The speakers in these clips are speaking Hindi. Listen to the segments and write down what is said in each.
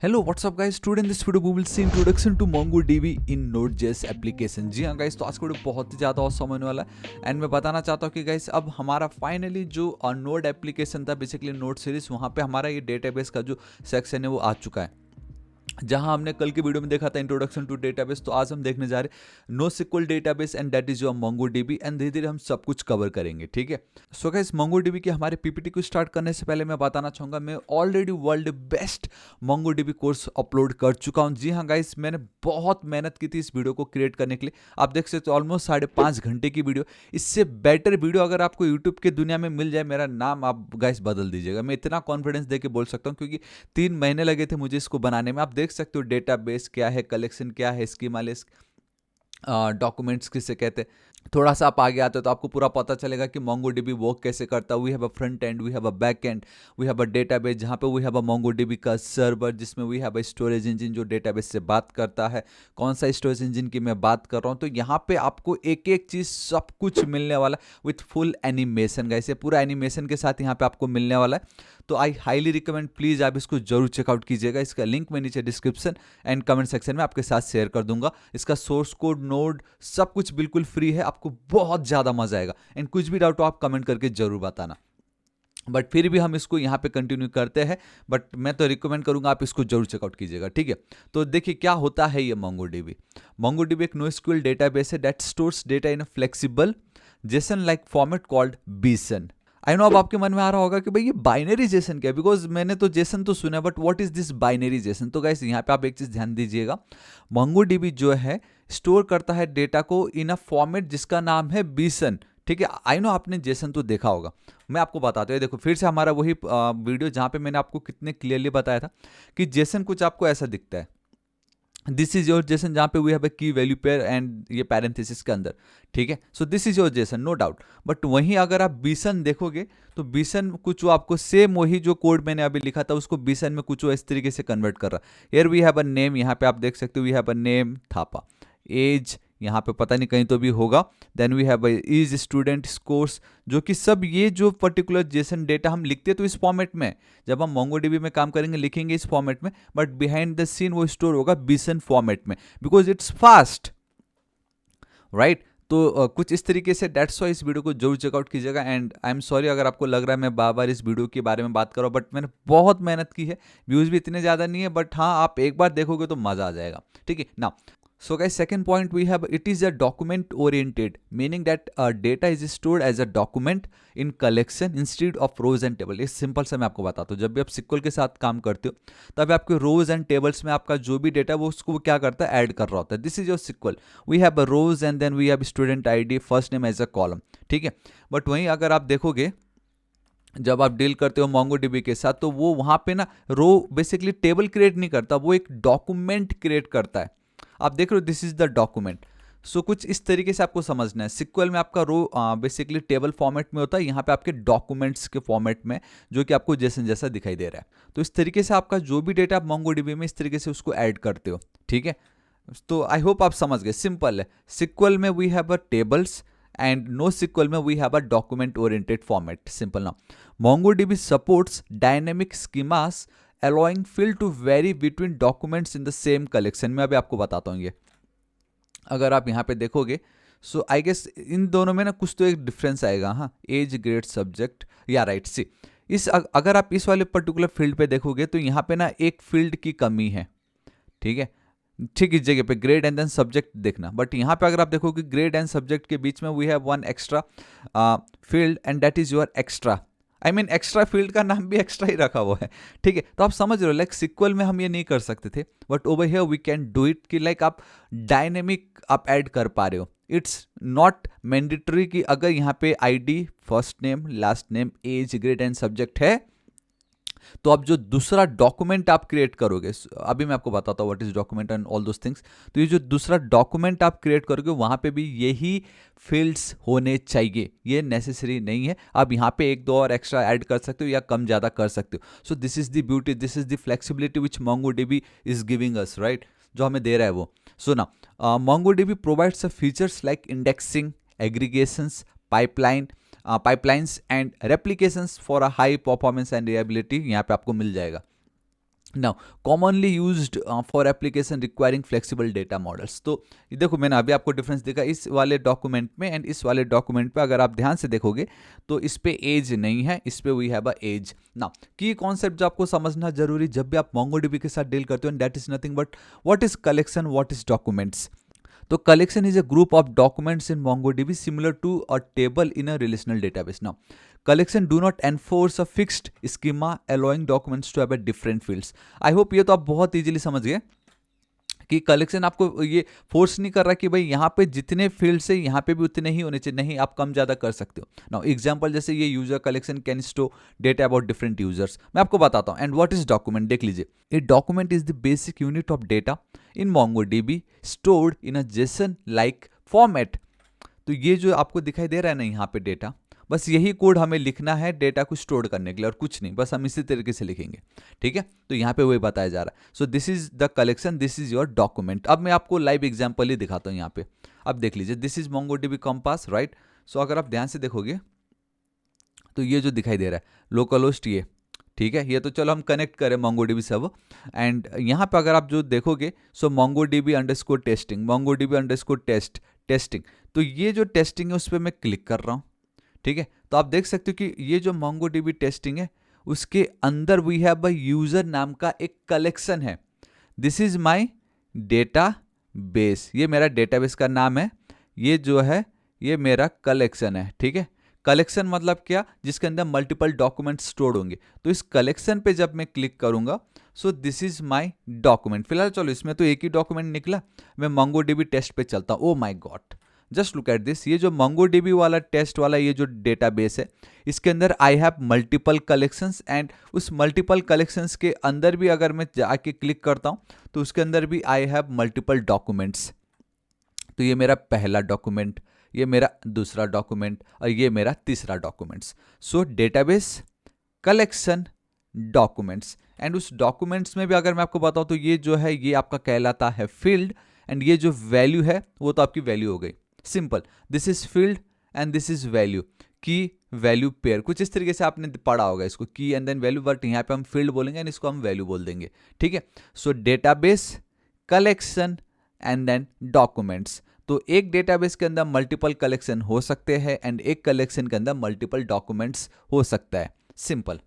Hello, what's up guys? Today in this video we will see introduction to MongoDB in Node.js application। जी हाँ गाइस, तो आज का वीडियो बहुत ही ज़्यादा औसम होने वाला है एंड मैं बताना चाहता हूँ कि गाइस अब हमारा फाइनली जो नोड एप्लीकेशन था, बेसिकली नोड सीरीज, वहाँ पे हमारा ये डेटाबेस का जो सेक्शन है वो आ चुका है। जहां हमने कल की वीडियो में देखा था इंट्रोडक्शन टू डेटाबेस, तो आज हम देखने जा रहे हैं NoSQL database and that is your MongoDB and धीरे धीरे हम सब कुछ कवर करेंगे। ठीक है, सो गाइस मोंगोडीबी के हमारे पीपीटी को स्टार्ट करने से पहले मैं बताना चाहूंगा मैं already world best MongoDB course upload कर चुका हूं। जी हाँ गाइस, मैंने बहुत मेहनत की थी इस वीडियो को क्रिएट करने के लिए। आप देख सकते हो ऑलमोस्ट 5.5 घंटे की वीडियो। इससे बेटर वीडियो अगर आपको यूट्यूब की दुनिया में मिल जाए, मेरा नाम आप गाइस बदल दीजिएगा। मैं इतना कॉन्फिडेंस दे के बोल सकता हूँ क्योंकि 3 महीने लगे थे मुझे इसको बनाने में। आप देख सकते हो डेटाबेस क्या है, कलेक्शन क्या है, स्कीमा लिस्ट, डॉक्यूमेंट्स किसे कहते हैं। थोड़ा सा आप आगे आते हो तो आपको पूरा पता चलेगा कि MongoDB वर्क कैसे करता है। We have a front end, we have a back end, we have a database जहाँ पे वी हैव अ MongoDB का सर्वर जिसमें we have a storage engine जो डेटाबेस से बात करता है। कौन सा स्टोरेज इंजन की मैं बात कर रहा हूँ, तो यहाँ पे आपको एक एक चीज़ सब कुछ मिलने वाला विथ फुल एनिमेशन। गाइस ये पूरा एनिमेशन के साथ यहाँ पे आपको मिलने वाला है। तो आई हाईली रिकमेंड, प्लीज़ आप इसको जरूर चेकआउट कीजिएगा। इसका लिंक मैं नीचे डिस्क्रिप्शन एंड कमेंट सेक्शन में आपके साथ शेयर कर दूंगा। इसका सोर्स कोड, नोड, सब कुछ बिल्कुल फ्री है। आपको बहुत ज़्यादा मजा आएगा एंड कुछ भी डाउट हो आप कमेंट करके जरूर बताना। बट फिर भी हम इसको यहाँ पे कंटिन्यू करते हैं, बट मैं तो रिकमेंड करूंगा आप इसको जरूर चेकआउट कीजिएगा। ठीक है, तो देखिए क्या होता है ये MongoDB। MongoDB एक NoSQL डेटाबेस है that stores data in a flexible JSON like format called BSON. I know अब आपके मन में आ रहा होगा कि भाई ये बाइनरी जेसन क्या है, बिकॉज मैंने तो जेसन तो सुना, but what is this binary Jason. तो गाइस यहाँ पे आप एक चीज ध्यान दीजिएगा, MongoDB जो है स्टोर करता है डेटा को इन अ फॉर्मेट जिसका नाम है बीसन। ठीक है, आई नो आपने जेसन तो देखा होगा, मैं आपको बताता हूँ। देखो फिर से हमारा वही वीडियो जहाँ पे मैंने आपको कितने क्लियरली बताया था कि जेसन कुछ आपको ऐसा दिखता है। दिस इज योर जेसन, जहाँ पे we have a key value pair and ये पैरेंथेसिस के अंदर। ठीक है, so this is your JSON, no doubt. But वहीं अगर आप बीसन देखोगे तो बीसन कुछ वो आपको सेम वही जो कोड मैंने अभी लिखा था उसको बीसन में कुछ वो इस तरीके से कन्वर्ट कर रहा है। Here we have a name, यहाँ पे आप देख सकते हो we have a name Thapa, age यहाँ पे पता नहीं कहीं तो भी होगा, then we have is student scores, जो कि सब ये जो पर्टिकुलर जेसन डेटा हम लिखते तो इस फॉर्मेट में, जब हम MongoDB में काम करेंगे लिखेंगे इस फॉर्मेट में, बट बिहाइंड द सीन वो स्टोर होगा बीसन फॉर्मेट में बिकॉज इट्स फास्ट, राइट। तो कुछ इस तरीके से, डेट्स वाई इस वीडियो को जरूर चेकआउट कीजिएगा। एंड आई एम सॉरी अगर आपको लग रहा है मैं बार बार इस वीडियो के बारे में बात कर रहा हूँ, बट मैंने बहुत मेहनत की है। व्यूज़ भी इतने ज़्यादा नहीं है, बट हाँ आप एक बार देखोगे तो मज़ा आ जाएगा। ठीक है ना। So guys, second point we have, it is a document oriented, meaning that data is stored as a document in collection instead of rows and table। इस सिंपल से मैं आपको बताता हूँ, जब भी आप SQL के साथ काम करते हो तब आपके रोज एंड टेबल्स में आपका जो भी डेटा वो उसको क्या करता है, ऐड कर रहा होता है। This is your SQL, we have a rows and then we have student ID first name as a column. ठीक है, बट वहीं अगर आप देखोगे जब आप डील करते हो MongoDB के साथ, तो वो वहाँ पे ना रो बेसिकली टेबल क्रिएट नहीं करता, वो एक डॉक्यूमेंट क्रिएट करता है। आप देख रहे हो दिस इज द डॉक्यूमेंट। सो कुछ इस तरीके से आपको समझना है, सिक्वल में आपका रो बेसिकली टेबल फॉर्मेट में होता है, यहाँ पे आपके डॉक्यूमेंट्स के फॉर्मेट में, जो कि आपको जेसन जैसा दिखाई दे रहा है। तो इस तरीके से आपका जो भी डेटा आप MongoDB में इस तरीके से उसको ऐड करते हो। ठीक है, तो आई होप आप समझ गए, सिंपल है। सिक्वल में we have a tables and NoSQL में we have a document oriented format, simple now। MongoDB supports dynamic schemas allowing field to vary between documents in the same collection। मैं अभी आपको बताता हूँ ये, अगर आप यहाँ पे देखोगे सो आई गेस इन दोनों में ना कुछ तो एक डिफरेंस आएगा। हाँ, एज, ग्रेड, सब्जेक्ट, या राइट सी, इस अगर आप इस वाले पर्टिकुलर फील्ड पे देखोगे तो यहाँ पे ना एक फील्ड की कमी है। ठीक है, ठीक इस जगह पे ग्रेड एंड देन सब्जेक्ट देखना, बट यहाँ पे अगर आप देखोगे ग्रेड एंड सब्जेक्ट के बीच में we have one extra field and that is your extra. I mean extra field का नाम भी एक्स्ट्रा ही रखा हुआ है। ठीक है, तो आप समझ रहे हो, लाइक सिक्वल में हम ये नहीं कर सकते थे, but over here we can do it, कि लाइक आप डायनेमिक आप ऐड कर पा रहे हो। इट्स नॉट मैंडेटरी कि अगर यहाँ पे ID, first name, last name, age, grade and subject है तो अब जो दूसरा डॉक्यूमेंट आप क्रिएट करोगे, अभी मैं आपको बताता हूँ what is document and all those things. तो ये जो दूसरा डॉक्यूमेंट आप क्रिएट करोगे वहां पे भी यही फील्ड्स होने चाहिए, ये नेसेसरी नहीं है। आप यहाँ पे एक दो और एक्स्ट्रा ऐड कर सकते हो या कम ज़्यादा कर सकते हो। So this is the beauty, this is the flexibility which MongoDB is giving us, right, जो हमें दे रहा है वो। सो ना MongoDB provides features like indexing, aggregations, pipeline, pipelines and replications for a high performance and reliability, यहाँ पे आपको मिल जाएगा। Now commonly used for application requiring flexible data models. तो ये देखो मैंने अभी आपको डिफरेंस देखा इस वाले डॉक्यूमेंट में एंड इस वाले डॉक्यूमेंट पे, अगर आप ध्यान से देखोगे तो इस पे एज नहीं है, इस पे we have a age. Now key concept जो आपको समझना जरूरी जब भी आप मोंगोडीबी के साथ डील करते हो, and that is nothing but what is collection, what is documents. तो collection is a group of documents in MongoDB similar to a table in a relational database. Now, collection do not enforce a fixed schema allowing documents to have a different fields. I hope ये तो आप बहुत इजीली समझ गए कि कलेक्शन आपको ये फोर्स नहीं कर रहा कि भाई यहाँ पे जितने फील्ड से यहाँ पे भी उतने ही होने चाहिए, नहीं, आप कम ज़्यादा कर सकते हो। नाउ एग्जांपल जैसे ये user collection can store data about different users, मैं आपको बताता हूँ। एंड व्हाट इज डॉक्यूमेंट, देख लीजिए, a document is the basic unit of data in MongoDB stored in a Jason like format. तो ये जो आपको दिखाई दे रहा है ना यहाँ पे डेटा, बस यही कोड हमें लिखना है डेटा को स्टोर करने के लिए और कुछ नहीं, बस हम इसी तरीके से लिखेंगे, ठीक है। तो यहाँ पे वही बताया जा रहा है। So this is the collection, this is your document. अब मैं आपको लाइव एग्जांपल ही दिखाता हूँ यहाँ पे। अब देख लीजिए, this is MongoDB Compass, right. So अगर आप ध्यान से देखोगे तो ये जो दिखाई दे रहा है लोकल होस्ट, ये ठीक है, ये तो चलो हम कनेक्ट करें मोंगोडीबी सर्वर। एंड यहाँ पे अगर आप जो देखोगे, so MongoDB underscore testing, MongoDB underscore testing. तो ये जो टेस्टिंग है उस पर मैं क्लिक कर रहा हूँ, ठीक है। तो आप देख सकते हो कि ये जो मोंगोडीबी टेस्टिंग है उसके अंदर वी हैव अ यूजर नाम का एक कलेक्शन है। This is my data base, ये मेरा डेटाबेस का नाम है, ये जो है ये मेरा कलेक्शन है, ठीक है। कलेक्शन मतलब क्या, जिसके अंदर मल्टीपल डॉक्यूमेंट स्टोर्ड होंगे। तो इस कलेक्शन पे जब मैं क्लिक करूंगा, सो दिस इज माय डॉक्यूमेंट। फिलहाल चलो इसमें तो एक ही डॉक्यूमेंट निकला, मैं मोंगोडीबी टेस्ट पे चलता हूँ। Oh my God, just look at this, ये जो मोंगोडीबी वाला टेस्ट वाला ये जो डेटाबेस है, इसके अंदर I have multiple collections. And उस मल्टीपल कलेक्शंस के अंदर भी अगर मैं जाके क्लिक करता हूँ तो उसके अंदर भी आई हैव मल्टीपल डॉक्यूमेंट्स। तो ये मेरा पहला डॉक्यूमेंट, ये मेरा दूसरा डॉक्यूमेंट और ये मेरा तीसरा documents. So database, collection, documents. And उस डॉक्यूमेंट्स में भी अगर मैं आपको बताऊं तो ये जो है ये आपका कहलाता है फील्ड, एंड ये जो वैल्यू है वो तो आपकी वैल्यू हो गई, simple. This is field and this is value, की वैल्यू पेयर, कुछ इस तरीके से आपने पढ़ा होगा इसको, की एंड देन वैल्यू, बट यहाँ पे हम फील्ड बोलेंगे एंड इसको हम वैल्यू बोल देंगे, ठीक है। So database, collection and then documents. तो एक डेटाबेस के अंदर मल्टीपल कलेक्शन हो सकते हैं एंड एक कलेक्शन के अंदर मल्टीपल डॉक्यूमेंट्स हो सकता है, सिंपल,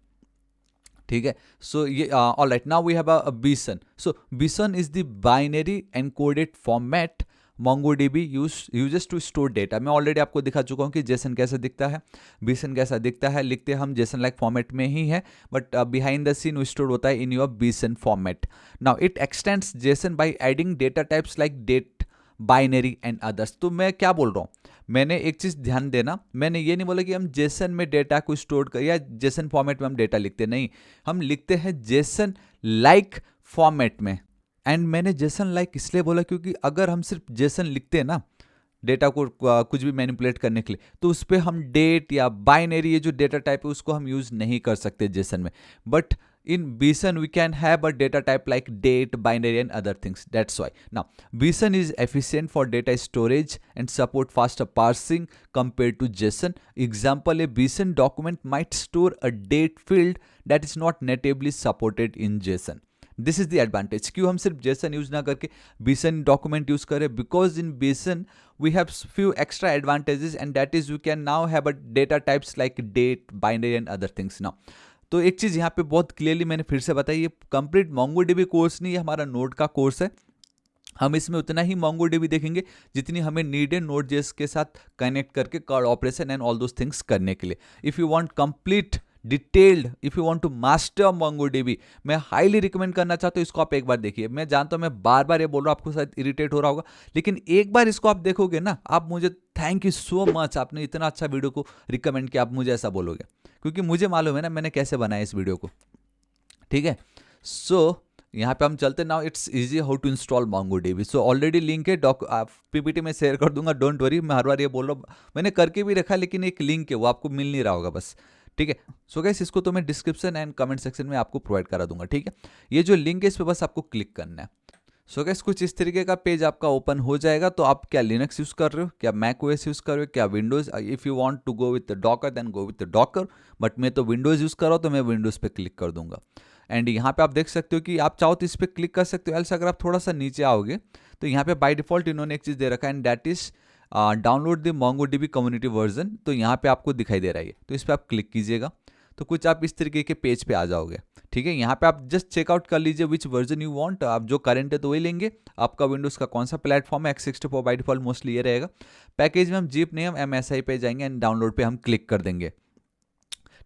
ठीक है। सो ये all right, now we have a BSON. So BSON is the binary encoded format MongoDB uses to store data. मैं ऑलरेडी आपको दिखा चुका हूँ कि जेसन कैसा दिखता है, बीसन कैसा दिखता है, लिखते हम जेसन लाइक फॉर्मेट में ही है, बट बिहाइंड द सीन वो स्टोर होता है in your BSON format. Now it extends JSON by adding data types like date, binary and others. तो मैं क्या बोल रहा हूँ, मैंने एक चीज़ ध्यान देना, मैंने ये नहीं बोला कि हम जेसन में डेटा को स्टोर कर या जेसन फॉर्मेट में हम डेटा लिखते, नहीं, हम लिखते हैं जेसन लाइक फॉर्मेट में। एंड मैंने जेसन लाइक इसलिए बोला क्योंकि अगर हम सिर्फ जेसन लिखते हैं ना डेटा को कुछ भी मैनिपुलेट करने के लिए, तो उस पर हम डेट या बाइनरी ये जो डेटा टाइप है उसको हम यूज़ नहीं कर सकते जेसन में। But in Bison we can have a data type like date, binary and other things. That's why now Bison is efficient for data storage and support faster parsing compared to JSON. Example, a Bison document might store a date field that is not natively supported in JSON. This is the advantage, क्यों हम सिर्फ जेसन यूज ना करके बीसन डॉक्यूमेंट यूज करें, because in BSON we have few extra advantages and that is we can now have a data types like date, binary and other things. Now तो एक चीज़ यहाँ पे बहुत क्लियरली मैंने फिर से बताई, ये कंप्लीट MongoDB कोर्स नहीं है, हमारा नोड का कोर्स है। हम इसमें उतना ही MongoDB देखेंगे जितनी हमें नीड है Node.js के साथ कनेक्ट करके CRUD operation and all those things करने के लिए। If you want complete detailed, if you want to master MongoDB, मैं हाईली रिकमेंड करना चाहता हूँ इसको आप एक बार देखिए। मैं जानता हूँ मैं बार बार ये बोल रहा हूँ, आपको शायद इरिटेट हो रहा होगा, लेकिन एक बार इसको आप देखोगे ना, आप मुझे थैंक यू सो मच, आपने इतना अच्छा वीडियो को रिकमेंड किया, आप मुझे ऐसा बोलोगे, क्योंकि मुझे मालूम है ना मैंने कैसे बनाया इस वीडियो को, ठीक है। सो यहाँ पे हम चलते now, it's easy how to install MongoDB। So already link है पीपीटी में शेयर कर दूंगा, डोंट वरी, मैं हर बार ये बोल रहा हूँ, मैंने करके भी रखा, लेकिन एक लिंक है वो आपको मिल नहीं रहा होगा बस, ठीक है। सो गाइस इसको तो मैं डिस्क्रिप्शन एंड कमेंट सेक्शन में आपको प्रोवाइड करा दूंगा, ठीक है। ये जो लिंक है इस पर बस आपको क्लिक करना है। सो गाइस कुछ इस तरीके का पेज आपका ओपन हो जाएगा। तो आप क्या लिनक्स यूज़ कर रहे हो, क्या मैक ओएस यूज़ कर रहे हो, क्या Windows, if you want to go with the Docker then go with the Docker, but मैं तो विंडोज़ यूज़ कर रहा हूँ तो मैं विंडोज़ पे क्लिक कर दूंगा। एंड यहाँ पे आप देख सकते हो कि आप चाहो तो इस पर क्लिक कर सकते हो, एल्स अगर आप थोड़ा सा नीचे आओगे तो यहाँ पे बाय डिफॉल्ट इन्होंने एक चीज़ दे रखा है, and that is download the MongoDB community version. तो यहाँ पे आपको दिखाई दे रहा है, तो इस पर आप क्लिक कीजिएगा तो कुछ आप इस तरीके के पेज पे आ जाओगे। ठीक है, यहाँ पे आप जस्ट चेकआउट कर लीजिए विच वर्जन यू वांट, आप जो करंट है तो वही लेंगे। आपका विंडोज़ का कौन सा प्लेटफॉर्म है, x64 बाय डिफॉल्ट मोस्टली ये रहेगा। पैकेज में हम जीप नहीं, हम MSI पे जाएंगे एंड डाउनलोड पे हम क्लिक कर देंगे।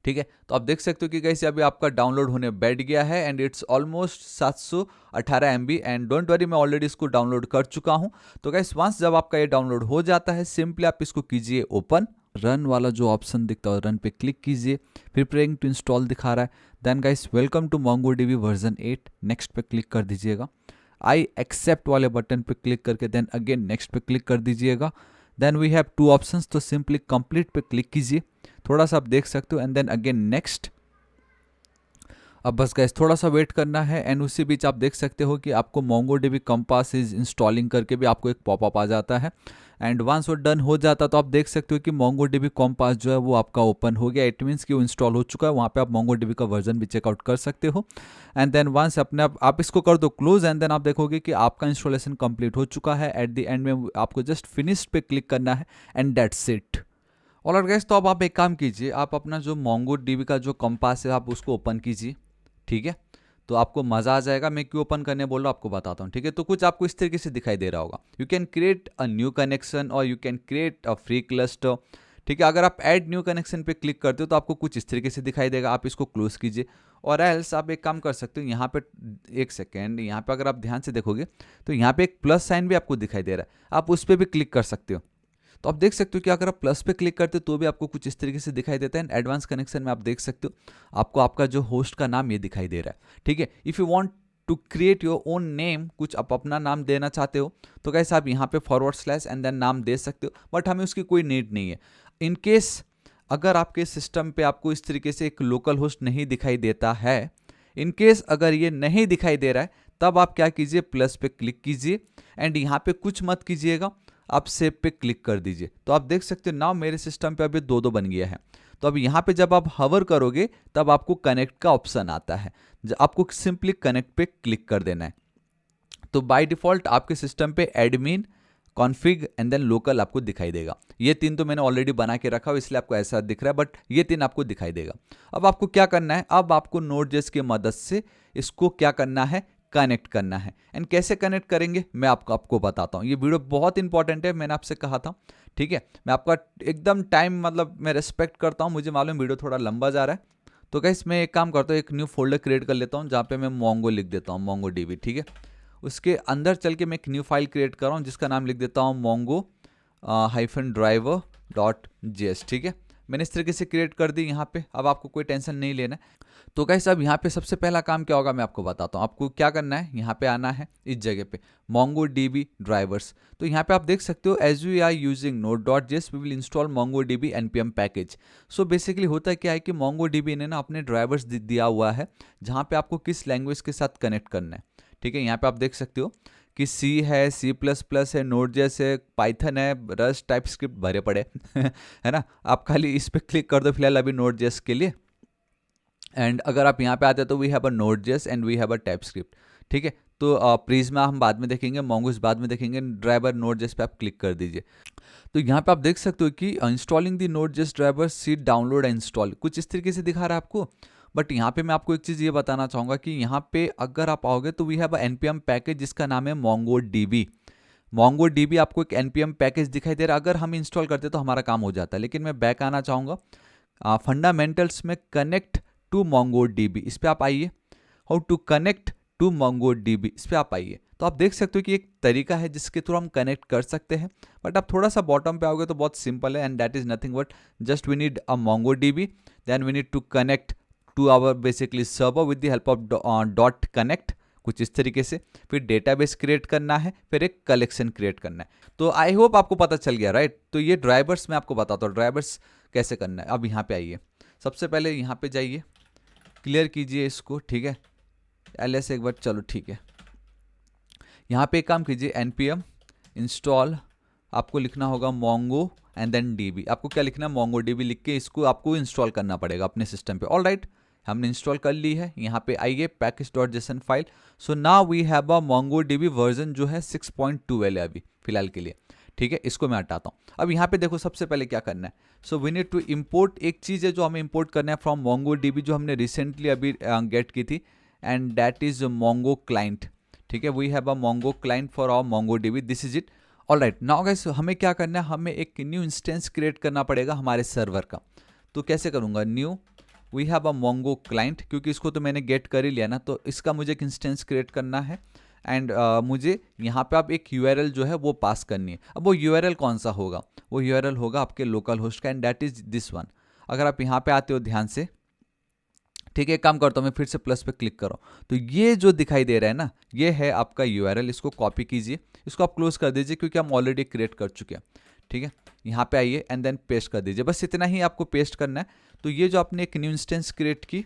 ठीक है, तो आप देख सकते हो कि गाइस अभी आपका डाउनलोड होने बैठ गया है and it's almost 718 MB, and don't worry मैं ऑलरेडी इसको डाउनलोड कर चुका हूं। तो गाइस वंस जब आपका ये डाउनलोड हो जाता है, सिंपली आप इसको कीजिए ओपन, रन वाला जो ऑप्शन दिखता है रन पे क्लिक कीजिए, प्रिपेयरिंग टू इंस्टॉल दिखा रहा है। Then guys welcome to MongoDB version 8, next पे क्लिक कर दीजिएगा। आई एक्सेप्ट वाले बटन पे क्लिक करके देन अगेन नेक्स्ट पे क्लिक कर दीजिएगा। देन वी हैव 2 ऑप्शंस, तो सिंपली कंप्लीट पे क्लिक कीजिए, थोड़ा सा आप देख सकते हो, एंड देन अगेन नेक्स्ट। अब बस गाइस थोड़ा सा वेट करना है, एंड उसी बीच आप देख सकते हो कि आपको MongoDB कंपास इज इंस्टॉलिंग करके भी आपको एक पॉपअप आ जाता है। एंड वंस वो डन हो जाता तो आप देख सकते हो कि MongoDB कंपास जो है वो आपका ओपन हो गया। इट मीन्स कि वो इंस्टॉल हो चुका है। वहाँ पे आप MongoDB का वर्जन भी चेकआउट कर सकते हो। एंड देन वंस अपने आप इसको कर दो क्लोज, एंड देन आप देखोगे कि आपका इंस्टॉलेशन कंप्लीट हो चुका है। एट द एंड में आपको जस्ट फिनिश्ड पे क्लिक करना है and that's it. Alright guys, तो अब आप एक काम कीजिए, आप अपना जो MongoDB का जो कंपास है आप उसको ओपन कीजिए। ठीक है, तो आपको मज़ा आ जाएगा। मैं क्यों ओपन करने बोल रहा हूँ आपको बताता हूँ। ठीक है, तो कुछ आपको इस तरीके से दिखाई दे रहा होगा, you can create a new connection और you can create a free cluster. ठीक है, अगर आप ऐड न्यू कनेक्शन पे क्लिक करते हो तो आपको कुछ इस तरीके से दिखाई देगा, आप इसको क्लोज कीजिए। और एल्स आप एक काम कर सकते हो, यहाँ पे एक सेकेंड, यहाँ पे अगर आप ध्यान से देखोगे तो यहाँ पे एक प्लस साइन भी आपको दिखाई दे रहा है, आप उस पर भी क्लिक कर सकते हो। तो आप देख सकते हो कि अगर आप प्लस पे क्लिक करते हो तो भी आपको कुछ इस तरीके से दिखाई देता है। एडवांस कनेक्शन में आप देख सकते हो आपको आपका जो होस्ट का नाम ये दिखाई दे रहा है। ठीक है, if you want to create your own name, कुछ आप अपना नाम देना चाहते हो तो कैसे आप यहाँ पे / एंड देन नाम दे सकते हो, बट हमें उसकी कोई नीड नहीं है। इन केस अगर आपके सिस्टम पे आपको इस तरीके से एक लोकल होस्ट नहीं दिखाई देता है, इन केस अगर ये नहीं दिखाई दे रहा है, तब आप क्या कीजिए, प्लस पे क्लिक कीजिए एंड यहाँ पे कुछ मत कीजिएगा, आप सेव पे क्लिक कर दीजिए। तो आप देख सकते हो नाउ मेरे सिस्टम पे अभी 2 बन गया है। तो अब यहाँ पे जब आप हवर करोगे तब आपको कनेक्ट का ऑप्शन आता है, आपको सिंपली कनेक्ट पे क्लिक कर देना है। तो बाय डिफॉल्ट आपके सिस्टम पे admin, config and then local आपको दिखाई देगा। ये 3 तो मैंने ऑलरेडी बना के रखा हो इसलिए आपको ऐसा दिख रहा है, बट ये 3 आपको दिखाई देगा। अब आपको क्या करना है, अब आपको Node.js की मदद से इसको क्या करना है, कनेक्ट करना है। एंड कैसे कनेक्ट करेंगे मैं आपको बताता हूँ। ये वीडियो बहुत इंपॉर्टेंट है, मैंने आपसे कहा था। ठीक है, मैं आपका एकदम टाइम मैं रेस्पेक्ट करता हूँ, मुझे मालूम वीडियो थोड़ा लंबा जा रहा है। तो गाइस मैं एक काम करता हूँ, एक न्यू फोल्डर क्रिएट कर लेता हूँ जहाँ पे मैं Mongo लिख देता हूँ, MongoDB। ठीक है, उसके अंदर चल के मैं एक न्यू फाइल क्रिएट कर रहा हूँ जिसका नाम लिख देता हूँ mongo-driver.js। ठीक है, मैंने इस तरीके से क्रिएट कर दी यहाँ पे। अब आपको कोई टेंशन नहीं लेना है। तो गाइस अब यहाँ पे सबसे पहला काम क्या होगा मैं आपको बताता हूँ। आपको क्या करना है, यहाँ पे आना है इस जगह पे MongoDB ड्राइवर्स। तो यहाँ पे आप देख सकते हो as we are using node.js we will install MongoDB npm package. So basically होता है क्या है कि MongoDB ने ना अपने ड्राइवर्स दिया हुआ है जहाँ पे आपको किस लैंग्वेज के साथ कनेक्ट करना है। ठीक है, यहाँ पे आप देख सकते हो कि C है, C++ है, Node.js है, पाइथन है, रस्ट, टाइपस्क्रिप्ट भरे पड़े है ना। आप खाली इस पर क्लिक कर दो फिलहाल अभी Node.js के लिए। एंड अगर आप यहाँ पे आते हैं तो we have a Node.js and we have a TypeScript. ठीक है, तो प्रिज्मा हम बाद में देखेंगे, Mongoose बाद में देखेंगे। ड्राइवर Node.js पे आप क्लिक कर दीजिए। तो यहाँ पे आप देख सकते हो कि installing the Node.js driver, see download and install, कुछ इस तरीके से दिखा रहा है आपको। बट यहाँ पे मैं आपको एक चीज़ ये बताना चाहूँगा कि यहाँ पे अगर आप आओगे तो we have a npm package जिसका नाम है MongoDB। MongoDB आपको एक npm पैकेज दिखाई दे रहा है। अगर हम इंस्टॉल करते तो हमारा काम हो जाता है, लेकिन मैं बैक आना चाहूँगा फंडामेंटल्स में, कनेक्ट टू MongoDB, इस पर आप आइए। How to connect to MongoDB, इस पर आप आइए। तो आप देख सकते हो कि एक तरीका है जिसके थ्रू हम कनेक्ट कर सकते हैं। बट आप थोड़ा सा बॉटम पे आओगे तो बहुत सिंपल है, and that is nothing but just we need a MongoDB, then we need to connect to our basically server with the help of dot connect, कुछ इस तरीके से। फिर डेटाबेस क्रिएट करना है, फिर एक कलेक्शन क्रिएट करना है। तो आई होप आपको पता चल गया, राइट। तो ये ड्राइवर्स मैं आपको बताता हूँ ड्राइवर्स कैसे करना है। अब यहाँ पे आइए, सबसे पहले यहाँ पे जाइए, क्लियर कीजिए इसको। ठीक है, ls एक बार, चलो ठीक है। यहाँ पे एक काम कीजिए, npm इंस्टॉल, आपको लिखना होगा Mongo एंड देन DB। आपको क्या लिखना है, MongoDB लिख के इसको आपको इंस्टॉल करना पड़ेगा अपने सिस्टम पे। ऑल राइट, हमने इंस्टॉल कर ली है। यहाँ पे आइए package.json file. So now we have a MongoDB version जो है 6.12 है अभी फिलहाल के लिए, ठीक है। इसको मैं हटाता हूँ। अब यहाँ पे देखो सबसे पहले क्या करना है। So we need to import, एक चीज़ है जो हमें इम्पोर्ट करना है फ्रॉम MongoDB, जो हमने रिसेंटली अभी गेट की थी, and that is Mongo client, ठीक है। We have a Mongo client for our MongoDB, this is it. Alright, now guys हमें क्या करना है, हमें एक न्यू इंस्टेंस क्रिएट करना पड़ेगा हमारे सर्वर का। तो कैसे करूँगा, new we have a Mongo client, क्योंकि इसको तो मैंने गेट कर ही लिया ना, तो इसका मुझे एक इंस्टेंस क्रिएट करना है एंड मुझे यहाँ पे आप एक URL जो है वो पास करनी है। अब वो URL कौन सा होगा, वो URL होगा आपके लोकल होस्ट का, and that is this one. अगर आप यहाँ पे आते हो ध्यान से, ठीक है, एक काम करता हूँ मैं, फिर से प्लस पे क्लिक करो, तो ये जो दिखाई दे रहा है ना, ये है आपका URL। इसको कॉपी कीजिए, इसको आप क्लोज कर दीजिए क्योंकि हम ऑलरेडी क्रिएट कर चुके हैं, ठीक है। यहाँ पे आइए एंड देन पेस्ट कर दीजिए, बस इतना ही आपको पेस्ट करना है। तो ये जो आपने एक न्यू इंस्टेंस क्रिएट की,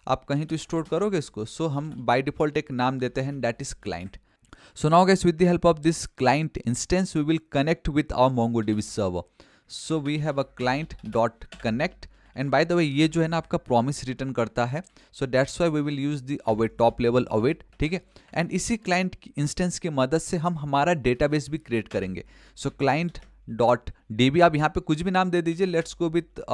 आप कहीं तो स्टोर करोगे इसको। सो हम बाय डिफॉल्ट एक नाम देते हैं, that is client. So now guys, with the help of this client instance, we will connect with our MongoDB server. So we have a client dot connect, and by the way ये जो है ना आपका promise return करता है, so that's why we will use the await, top level await, ठीक है। and इसी client instance की मदद से हम हमारा database भी create करेंगे। so client dot db, आप यहाँ पे कुछ भी नाम दे दीजिए, let's go with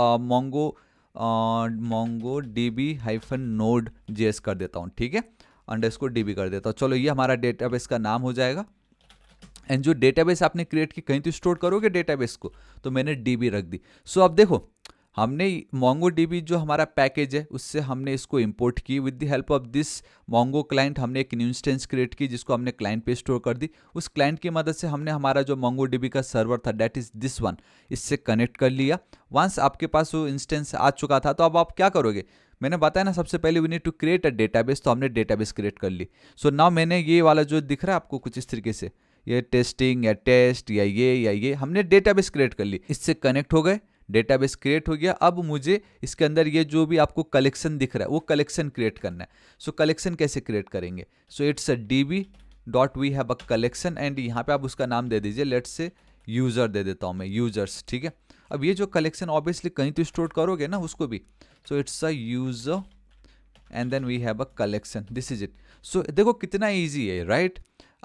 MongoDB hyphen node.js कर देता हूँ, ठीक है, अंडरस्कोर DB कर देता हूँ। चलो ये हमारा डेटाबेस का नाम हो जाएगा। एंड जो डेटाबेस आपने क्रिएट की, कहीं तो स्टोर करोगे डेटाबेस को, तो मैंने DB रख दी। सो अब देखो, हमने MongoDB जो हमारा पैकेज है उससे हमने इसको इंपोर्ट की। With the help of this Mongo client हमने एक न्यू इंस्टेंस क्रिएट की जिसको हमने क्लाइंट पे स्टोर कर दी। उस क्लाइंट की मदद से हमने हमारा जो MongoDB का सर्वर था, दैट इज दिस वन, इससे कनेक्ट कर लिया। वंस आपके पास वो इंस्टेंस आ चुका था, तो अब आप क्या करोगे, मैंने बताया ना सबसे पहले we need to create a database, तो हमने डेटाबेस क्रिएट कर ली। सो नाउ मैंने ये वाला जो दिख रहा है आपको कुछ इस तरीके से, ये टेस्टिंग या टेस्ट या ये हमने डेटाबेस क्रिएट कर ली, इससे कनेक्ट हो गए, डेटाबेस क्रिएट हो गया। अब मुझे इसके अंदर ये जो भी आपको कलेक्शन दिख रहा है वो कलेक्शन क्रिएट करना है। सो कलेक्शन कैसे क्रिएट करेंगे, so it's a DB dot we have a collection, and यहाँ पे आप उसका नाम दे दीजिए, लेट्स से यूज़र दे देता हूँ मैं, यूजर्स, ठीक है। अब ये जो कलेक्शन ऑब्वियसली कहीं तो स्टोर करोगे ना उसको भी, so it's a user and then we have a collection, this is it. So देखो कितना ईजी है, राइट।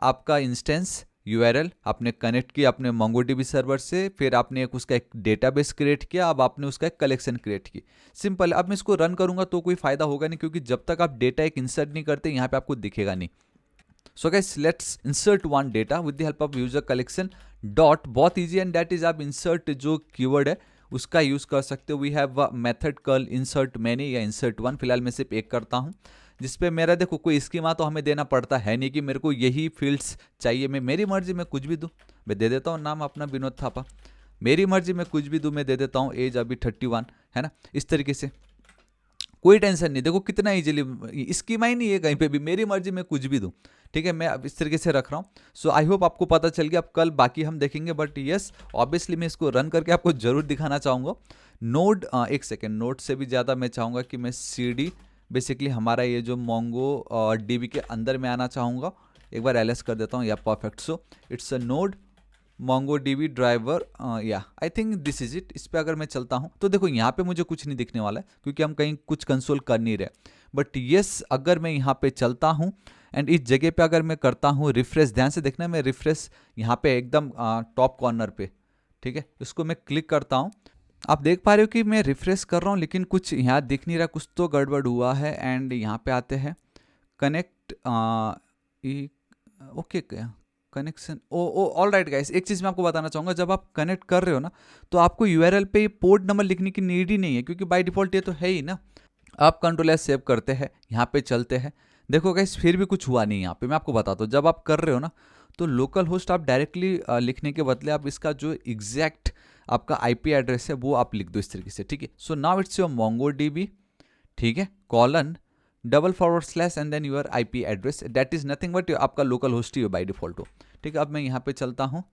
आपका इंस्टेंस URL आपने कनेक्ट किया अपने MongoDB सर्वर से, फिर आपने उसका एक डेटाबेस क्रिएट किया, अब आपने उसका एक कलेक्शन क्रिएट की, सिंपल। अब मैं इसको रन करूंगा तो कोई फायदा होगा नहीं, क्योंकि जब तक आप डेटा एक इंसर्ट नहीं करते यहाँ पे आपको दिखेगा नहीं। So guys let's insert one data with the help of user collection dot, बहुत ईजी, एंड दैट इज आप इंसर्ट जो कीवर्ड है उसका यूज कर सकते हो। We have method call insert many या इंसर्ट वन, फिलहाल मैं सिर्फ एक करता हूँ, जिसपे मेरा देखो कोई स्कीमा तो हमें देना पड़ता है नहीं कि मेरे को यही फील्ड्स चाहिए, मैं मेरी मर्जी में कुछ भी दूँ, मैं दे देता हूँ नाम अपना विनोद थापा, मेरी मर्जी में कुछ भी दूँ मैं दे देता हूँ, एज अभी 31 है ना, इस तरीके से कोई टेंशन नहीं। देखो कितना इजीली, स्कीमा ही नहीं है कहीं पे भी, मेरी मर्जी में कुछ भी दूं, ठीक है, मैं अब इस तरीके से रख रहा हूँ। सो आई होप आपको पता चल गया। अब कल बाकी हम देखेंगे, बट यस ऑब्वियसली मैं इसको रन करके आपको जरूर दिखाना चाहूँगा। नोड एक सेकेंड, नोड से भी ज़्यादा मैं चाहूँगा कि मैं CD बेसिकली हमारा ये जो MongoDB के अंदर में आना चाहूँगा। एक बार LS कर देता हूँ, या perfect. So it's a node MongoDB driver, या I think this is it. इस पर अगर मैं चलता हूँ तो देखो यहाँ पे मुझे कुछ नहीं दिखने वाला है, क्योंकि हम कहीं कुछ कंसोल कर नहीं रहे। बट यस अगर मैं यहाँ पे चलता हूँ एंड इस जगह पे अगर मैं करता हूँ रिफ्रेश, ध्यान से देखना, मैं रिफ्रेश यहाँ पे एकदम टॉप कॉर्नर पे, ठीक है, इसको मैं क्लिक करता हूँ। आप देख पा रहे हो कि मैं रिफ्रेश कर रहा हूँ लेकिन कुछ यहाँ दिख नहीं रहा, कुछ तो गड़बड़ हुआ है। एंड यहाँ पे आते हैं कनेक्ट, ओके कनेक्शन, ओ ऑल राइट गाइस, एक चीज़ मैं आपको बताना चाहूँगा, जब आप कनेक्ट कर रहे हो ना तो आपको URL पे पोर्ट नंबर लिखने की नीड ही नहीं है, क्योंकि बाय डिफॉल्ट ये तो है ही ना। आप Ctrl+S सेव करते हैं, यहाँ पे चलते हैं, देखो गाइस फिर भी कुछ हुआ नहीं यहाँ पे। मैं आपको बताता हूँ, जब आप कर रहे हो ना तो लोकल होस्ट आप डायरेक्टली लिखने के बदले आप इसका जो एग्जैक्ट आपका IP एड्रेस है वो आप लिख दो इस तरीके से, ठीक है। So now it's your MongoDB, ठीक है, colon // and then your IP address, that is nothing but आपका लोकल होस्ट ही बाय डिफॉल्ट हो, ठीक है। अब मैं यहाँ पे चलता हूँ,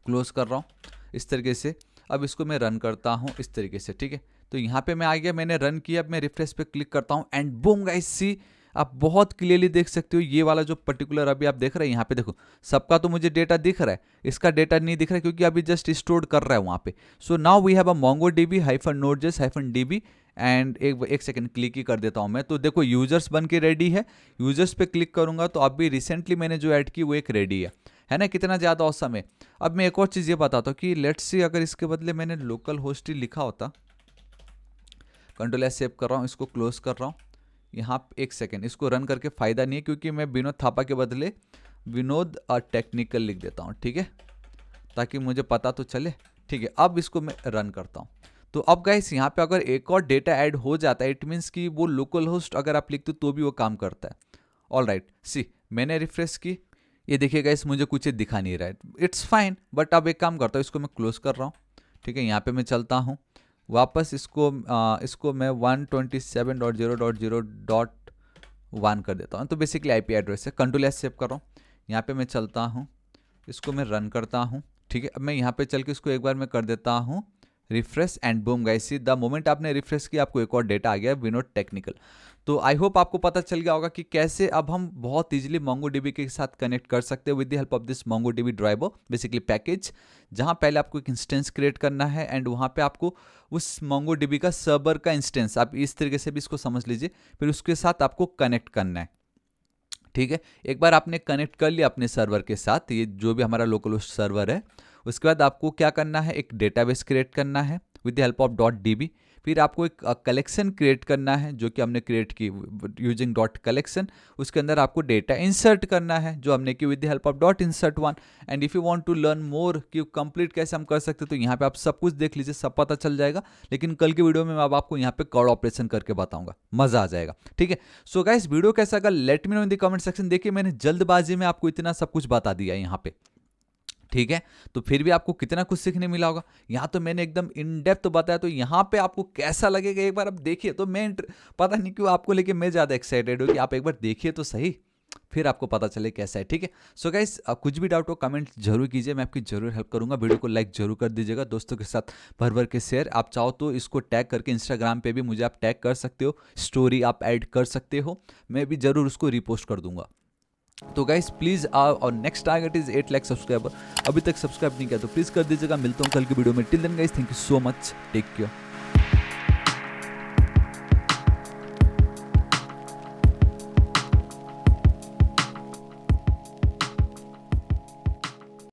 क्लोज कर रहा हूँ इस तरीके से। अब इसको मैं रन करता हूँ इस तरीके से, ठीक है। तो यहाँ पे मैं आ गया, मैंने रन किया, अब मैं रिफ्रेश पे क्लिक करता हूँ एंड बूम गाइस सी आप बहुत क्लियरली देख सकते हो ये वाला जो पर्टिकुलर अभी आप देख रहे हैं यहाँ पे देखो, सबका तो मुझे डेटा दिख रहा है, इसका डेटा नहीं दिख रहा है क्योंकि अभी जस्ट स्टोर कर रहा है वहाँ पे। So now we have a MongoDB -Node.js-db and एक सेकंड क्लिक ही कर देता हूँ मैं। तो देखो यूजर्स बन के रेडी है, यूजर्स पे क्लिक करूंगा तो अभी रिसेंटली मैंने जो ऐड की वो एक रेडी है ना, कितना ज़्यादा औसम है। अब मैं एक और चीज़ ये बताता हूँ कि लेट्स सी अगर इसके बदले मैंने लोकल होस्ट ही लिखा होता, Ctrl+S सेव कर रहा हूँ, इसको क्लोज कर रहा हूँ। यहाँ एक सेकेंड, इसको रन करके फ़ायदा नहीं है क्योंकि मैं विनोद थापा के बदले विनोद टेक्निकल लिख देता हूँ, ठीक है, ताकि मुझे पता तो चले। ठीक है, अब इसको मैं रन करता हूँ। तो अब गाइस यहाँ पे अगर एक और डेटा ऐड हो जाता है, इट मीन्स कि वो लोकल होस्ट अगर आप लिखते हो तो भी वो काम करता है। ऑल राइट, सी मैंने रिफ्रेश की, ये देखिए गाइस मुझे कुछ दिखा नहीं रहा है, इट्स फाइन। बट अब एक काम करता हूँ, इसको मैं क्लोज कर रहा हूँ। ठीक है, यहाँ पे मैं चलता हूँ वापस, इसको मैं 127.0.0.1 कर देता हूँ। तो बेसिकली आईपी एड्रेस है। Ctrl+S सेव कर रहा हूँ, यहाँ पे मैं चलता हूँ, इसको मैं रन करता हूँ। ठीक है, अब मैं यहाँ पे चल के इसको एक बार मैं कर देता हूँ refresh and boom guys, the moment आपने रिफ्रेश किया आपको एक और डेटा आ गया विनोद टेक्निकल। तो आई होप आपको पता चल गया होगा कि कैसे अब हम बहुत इजीली MongoDB के साथ कनेक्ट कर सकते हैं with the help of this MongoDB driver basically package, जहां पहले आपको एक इंस्टेंस क्रिएट करना है एंड वहां पे आपको उस MongoDB का सर्वर का इंस्टेंस, आप इस तरीके से भी इसको समझ लीजिए, फिर उसके साथ आपको कनेक्ट करना है। ठीक है, एक बार आपने कनेक्ट कर लिया अपने सर्वर के साथ, ये जो भी हमारा लोकल होस्ट सर्वर है, उसके बाद आपको क्या करना है, एक डेटाबेस क्रिएट करना है with the help of .db। फिर आपको एक कलेक्शन क्रिएट करना है जो कि हमने क्रिएट की यूजिंग .collection। उसके अंदर आपको डेटा इंसर्ट करना है जो हमने की with the help of .insert1। And if you want to learn more कि कंप्लीट कैसे हम कर सकते हैं तो यहाँ पे आप सब कुछ देख लीजिए, सब पता चल जाएगा। लेकिन कल की वीडियो में मैं अब आपको यहाँ पे कॉर्ड ऑपरेशन करके बताऊंगा, मजा आ जाएगा। ठीक है, सो गाइस वीडियो कैसा लगा let me know in the comment section. देखिए मैंने जल्दबाजी में आपको इतना सब कुछ बता दिया यहाँ पे, ठीक है, तो फिर भी आपको कितना कुछ सीखने मिला होगा। यहाँ तो मैंने एकदम इन डेप्थ बताया, तो यहाँ पे आपको कैसा लगेगा एक बार आप देखिए। तो मैं पता नहीं क्यों आपको लेके मैं ज़्यादा एक्साइटेड हूँ कि आप एक बार देखिए तो सही, फिर आपको पता चले कैसा है। ठीक है, सो गाइस कुछ भी डाउट हो कमेंट जरूर कीजिए, मैं आपकी जरूर हेल्प करूंगा। वीडियो को लाइक जरूर कर दीजिएगा, दोस्तों के साथ भर भर के शेयर। आप चाहो तो इसको टैग करके इंस्टाग्राम पे भी मुझे आप टैग कर सकते हो, स्टोरी आप ऐड कर सकते हो, मैं भी जरूर उसको रिपोस्ट कर दूंगा। तो गाइस प्लीज़ और next target is 8 lakh subscriber, अभी तक सब्सक्राइब नहीं किया तो प्लीज़ कर दीजिएगा। मिलता हूँ कल की वीडियो में, till then guys thank you so much, take care.